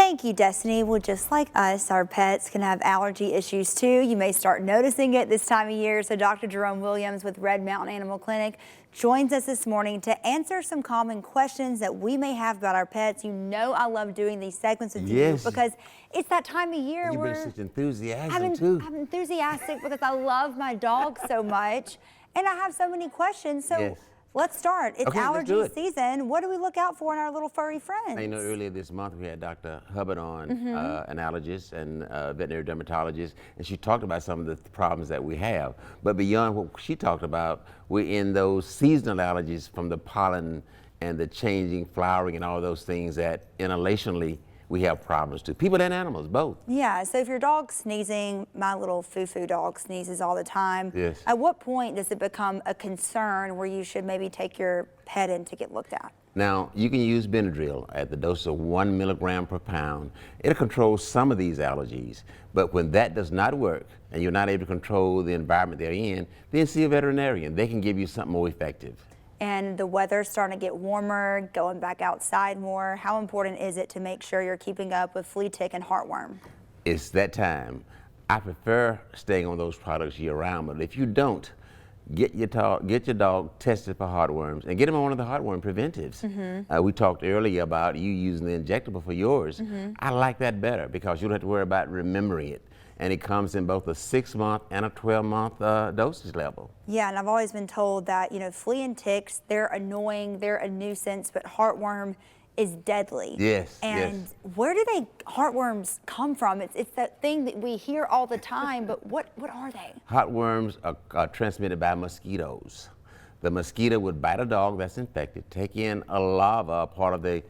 Thank you, Destiny. Well, just like us, our pets can have allergy issues too. You may start noticing it this time of year. So Dr. Jerome Williams with Red Mountain Animal Clinic joins us this morning to answer some common questions that we may have about our pets. You know I love doing these segments with you because it's that time of year you where bring such enthusiasm too. I'm enthusiastic because I love my dog so much and I have so many questions. So let's start. It's allergy season. What do we look out for in our little furry friends? You know, earlier this month we had Dr. Hubbard on, an allergist and veterinary dermatologist, and she talked about some of the problems that we have. But beyond what she talked about, we're in those seasonal allergies from the pollen and the changing flowering and all those things that inhalationally we have problems too. People and animals, both. Yeah, so if your dog's sneezing, my little foo-foo dog sneezes all the time. Yes. At what point does it become a concern where you should maybe take your pet in to get looked at? Now, you can use Benadryl at the dose of 1 milligram per pound. It'll control some of these allergies, but when that does not work and you're not able to control the environment they're in, then see a veterinarian. They can give you something more effective. And the weather's starting to get warmer, going back outside more. How important is it to make sure you're keeping up with flea, tick, and heartworm? It's that time. I prefer staying on those products year round, but if you don't, get your dog tested for heartworms and get them on one of the heartworm preventives. We talked earlier about you using the injectable for yours. I like that better because you don't have to worry about remembering it. And it comes in both a 6-month and a 12-month dosage level. Yeah, and I've always been told that, you know, flea and ticks, they're annoying, they're a nuisance, but heartworm is deadly. Yes, and where do heartworms come from? It's that thing that we hear all the time, but what are they? Heartworms are transmitted by mosquitoes. The mosquito would bite a dog that's infected, take in a larva, part of the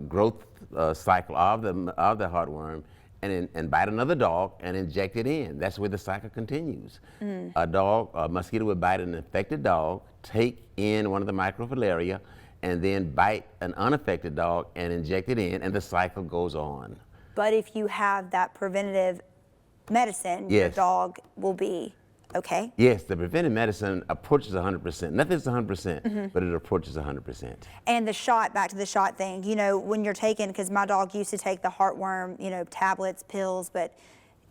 growth cycle of the heartworm, and bite another dog and inject it in. That's where the cycle continues. A mosquito would bite an infected dog, take in one of the microfilaria, and then bite an unaffected dog and inject it in, and the cycle goes on. But if you have that preventative medicine, your dog will be okay? Yes, the preventive medicine approaches 100%. Nothing's 100%, but it approaches 100%. And the shot, back to the shot thing, you know, when you're taking, because my dog used to take the heartworm, you know, tablets, pills, but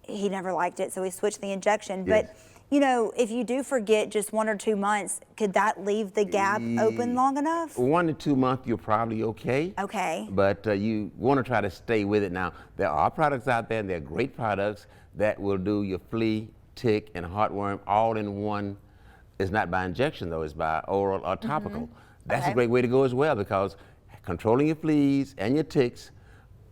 he never liked it, so we switched the injection. But, you know, if you do forget just 1 or 2 months, could that leave the gap open long enough? 1 to 2 months, you're probably okay. Okay. But you want to try to stay with it. Now, there are products out there, and they're great products that will do your flea, tick, and heartworm all in one. It's not by injection though, it's by oral or topical. That's a great way to go as well, because controlling your fleas and your ticks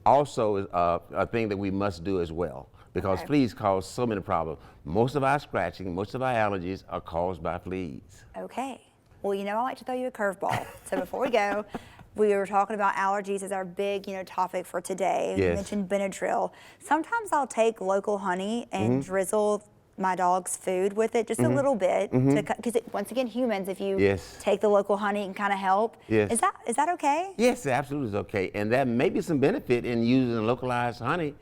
also is a thing that we must do as well, because fleas cause so many problems. Most of our scratching, most of our allergies are caused by fleas. Okay. Well, you know, I like to throw you a curveball. So before we go, we were talking about allergies as our big, you know, topic for today. You mentioned Benadryl. Sometimes I'll take local honey and drizzle my dog's food with it just a little bit, because once again, humans, if you take the local honey, it can kind of help. Is that okay? Yes, absolutely is okay. And there may be some benefit in using localized honey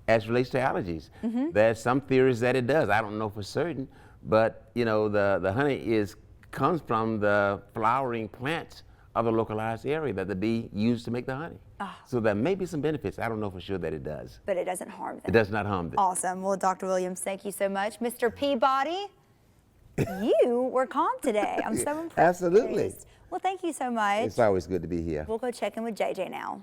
as it relates to allergies. There's some theories that it does. I don't know for certain, but you know, the honey comes from the flowering plants of the localized area that the bee used to make the honey. So there may be some benefits. I don't know for sure that it does. But it doesn't harm them. It does not harm them. Awesome. Well, Dr. Williams, thank you so much. Mr. Peabody, you were calm today. I'm so impressed. Absolutely. Well, thank you so much. It's always good to be here. We'll go check in with JJ now.